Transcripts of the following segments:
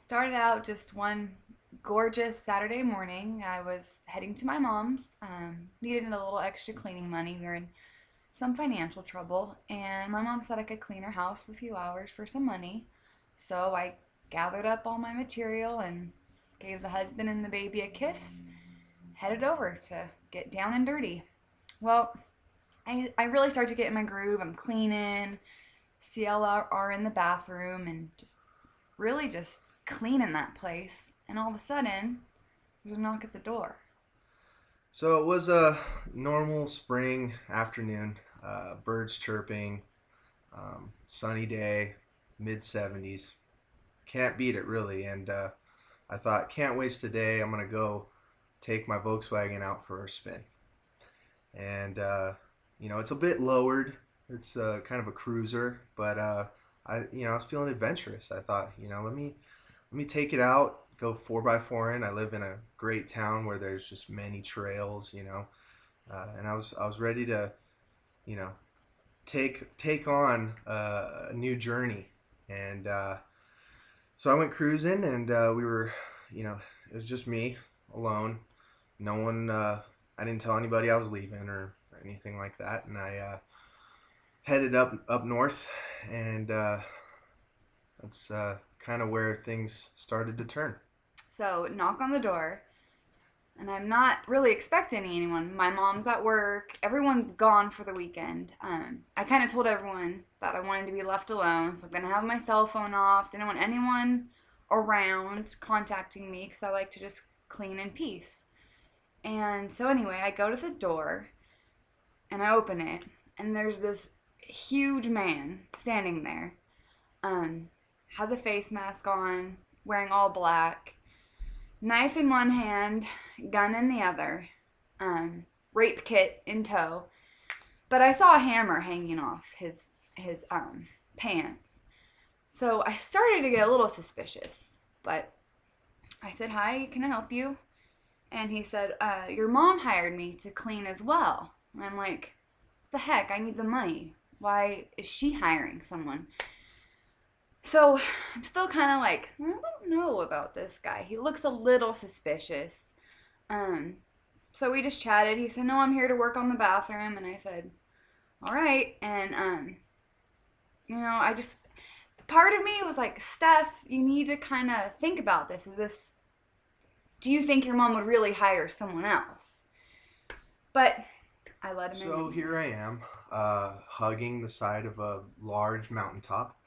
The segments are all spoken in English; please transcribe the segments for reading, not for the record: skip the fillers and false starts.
Started out just one gorgeous Saturday morning. I was heading to my mom's, needed a little extra cleaning money. We were in some financial trouble, and my mom said I could clean her house for a few hours for some money. So I gathered up all my material and gave the husband and the baby a kiss, headed over to get down and dirty. Well, I really start to get in my groove. I'm cleaning, CLR in the bathroom, and just cleaning that place. And all of a sudden, there's a knock at the door. So it was a normal spring afternoon, birds chirping, sunny day, mid 70s. Can't beat it really. And I thought, can't waste a day. I'm going to go take my Volkswagen out for a spin. And, it's a bit lowered. It's kind of a cruiser, but I was feeling adventurous. I thought, let me take it out, go 4x4 in. I live in a great town where there's just many trails. And I was ready to, you know, take on a new journey. And so I went cruising, and we were, it was just me alone. No one. I didn't tell anybody I was leaving or anything like that. And I headed up north, and that's kind of where things started to turn. So, knock on the door, and I'm not really expecting anyone. My mom's at work, everyone's gone for the weekend. I kind of told everyone that I wanted to be left alone, so I'm going to have my cell phone off. Didn't want anyone around contacting me because I like to just clean in peace. And so, anyway, I go to the door and I open it, and there's this huge man standing there. Um, has a face mask on, wearing all black, knife in one hand, gun in the other, rape kit in tow. But I saw a hammer hanging off his pants. So I started to get a little suspicious. But I said, "Hi, can I help you?" And he said, "Your mom hired me to clean as well." And I'm like, "The heck? I need the money. Why is she hiring someone?" So I'm still kind of like, I don't know about this guy. He looks a little suspicious. Um, so we just chatted. He said, "No, I'm here to work on the bathroom." And I said, "All right." And, I just, part of me was like, "Steph, you need to kind of think about this. Do you think your mom would really hire someone else?" But I let him in So here anyway. I am, hugging the side of a large mountaintop,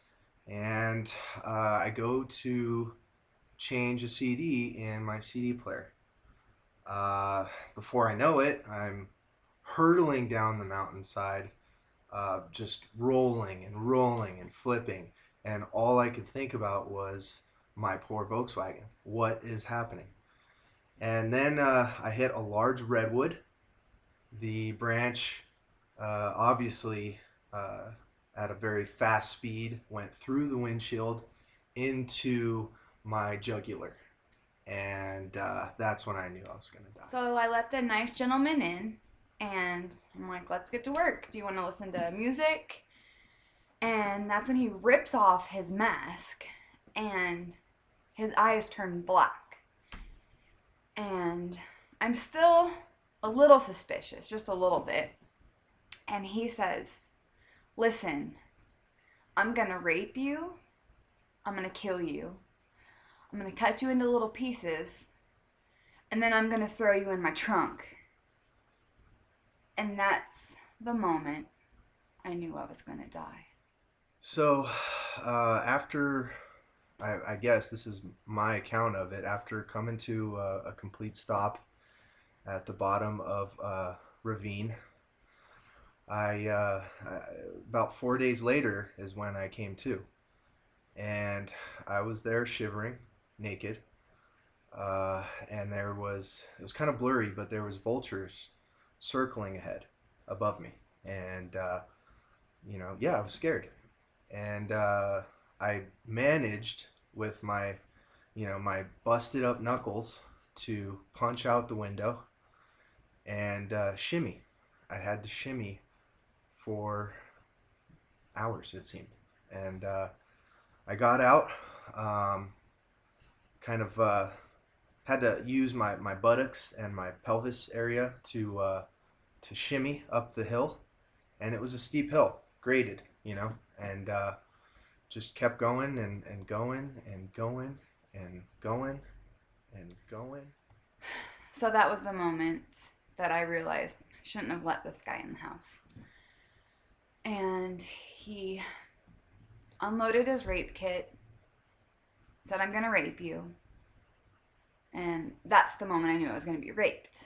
and I go to change a CD in my CD player. Uh, Before I know it, I'm hurtling down the mountainside, just rolling and rolling and flipping, and all I could think about was my poor Volkswagen. What is happening? And then I hit a large redwood. The branch, obviously, uh, at a very fast speed, went through the windshield into my jugular. And that's when I knew I was going to die. So I let the nice gentleman in, and I'm like, "Let's get to work. Do you want to listen to music?" And that's when he rips off his mask, and his eyes turn black. And I'm still a little suspicious, just a little bit. And he says, "Listen, I'm gonna rape you, I'm gonna kill you, I'm gonna cut you into little pieces, and then I'm gonna throw you in my trunk." And that's the moment I knew I was gonna die. So, after, I guess this is my account of it, after coming to a complete stop at the bottom of a ravine, about 4 days later is when I came to. And I was there shivering, naked. And it was kind of blurry, but there was vultures circling ahead above me. And, yeah, I was scared. And I managed with my busted up knuckles to punch out the window and shimmy. I had to shimmy for hours, it seemed. And I got out. Um, kind of had to use my buttocks and my pelvis area to shimmy up the hill, and it was a steep hill, graded, and just kept going and going and going and going and going. So that was the moment that I realized I shouldn't have let this guy in the house. And he unloaded his rape kit, said, "I'm going to rape you." And that's the moment I knew I was going to be raped.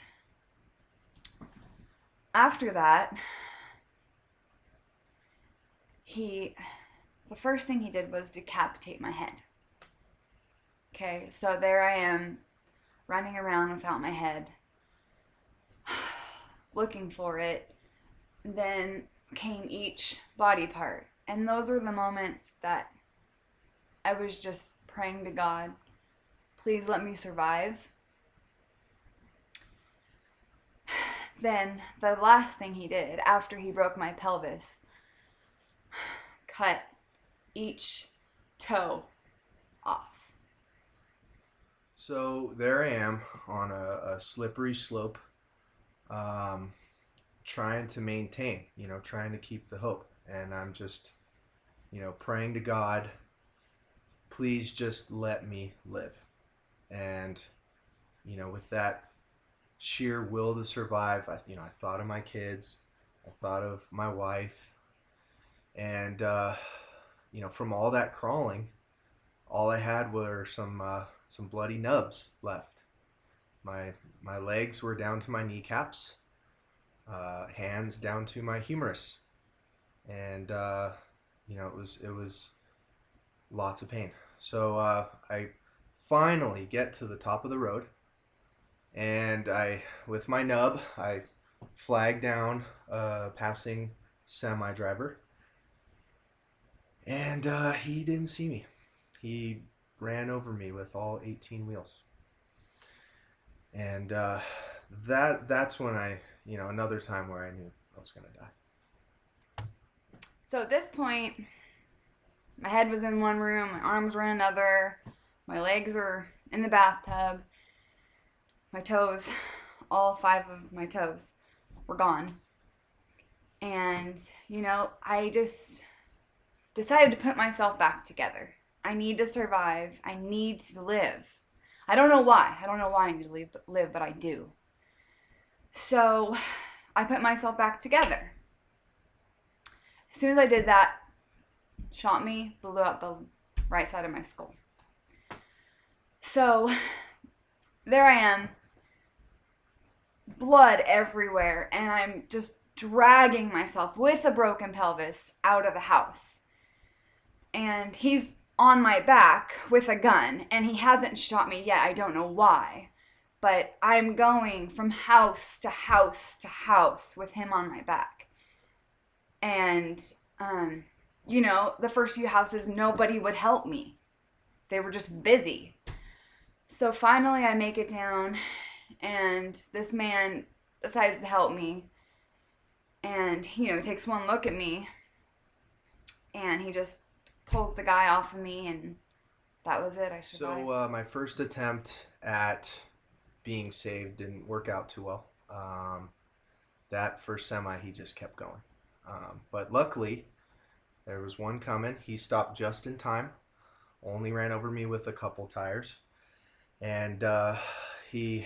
After that, the first thing he did was decapitate my head. Okay, so there I am, running around without my head, looking for it. Then came each body part. And those were the moments that I was just praying to God, please let me survive. Then the last thing he did after he broke my pelvis, cut each toe off. So there I am on a slippery slope, trying to maintain, trying to keep the hope. And I'm just, praying to God, please just let me live. And, with that sheer will to survive, I thought of my kids, I thought of my wife, and, from all that crawling, all I had were some bloody nubs left. My legs were down to my kneecaps, hands down to my humerus, and it was lots of pain. So I finally get to the top of the road, and with my nub, I flag down a passing semi driver, and he didn't see me. He ran over me with all 18 wheels. And that's when another time where I knew I was going to die. So at this point, my head was in one room, my arms were in another, my legs were in the bathtub, my toes, all 5 of my toes were gone. And, I just decided to put myself back together. I need to survive. I need to live. I don't know why. I don't know why I need to live, but I do. So I put myself back together. As soon as I did that, shot me, blew out the right side of my skull. So there I am, blood everywhere, and I'm just dragging myself with a broken pelvis out of the house. And he's on my back with a gun, and he hasn't shot me yet. I don't know why, but I'm going from house to house to house with him on my back. And the first few houses, nobody would help me. They were just busy. So finally I make it down, and this man decides to help me, and takes one look at me, and he just pulls the guy off of me, and that was it. I survived. So my first attempt at being saved didn't work out too well. That first semi, he just kept going. But luckily, there was one coming. He stopped just in time, only ran over me with a couple tires, and he,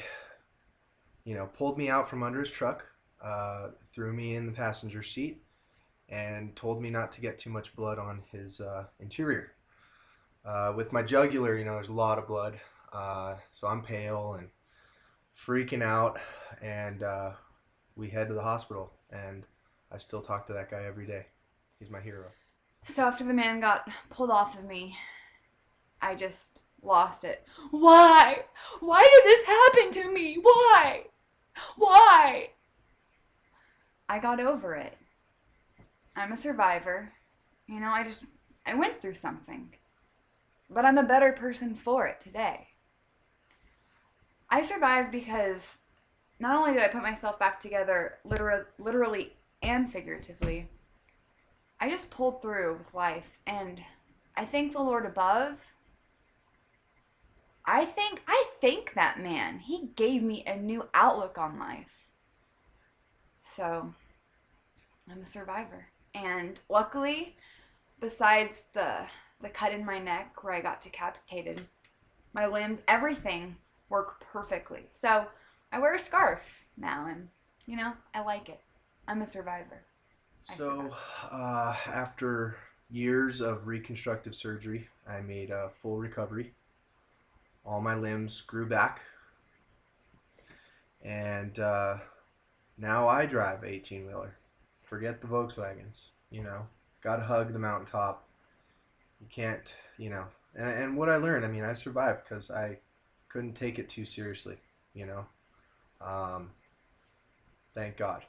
pulled me out from under his truck, threw me in the passenger seat, and told me not to get too much blood on his interior. With my jugular, there's a lot of blood, so I'm pale and freaking out, and we head to the hospital, and I still talk to that guy every day. He's my hero. So after the man got pulled off of me, I just lost it. Why? Why did this happen to me? Why? Why? I got over it. I'm a survivor. I went through something. But I'm a better person for it today. I survived because not only did I put myself back together literally and figuratively, I just pulled through with life. And I thank the Lord above. I thank that man. He gave me a new outlook on life. So I'm a survivor. And luckily, besides the cut in my neck where I got decapitated, my limbs, everything work perfectly. So I wear a scarf now, and I like it. I'm a survivor. I So, survived. after years of reconstructive surgery, I made a full recovery. All my limbs grew back, and now I drive a 18 wheeler. Forget the Volkswagens, you know. Gotta hug the mountaintop. You can't, you know. And what I learned, I mean, I survived because I couldn't take it too seriously, you know. Um, thank God.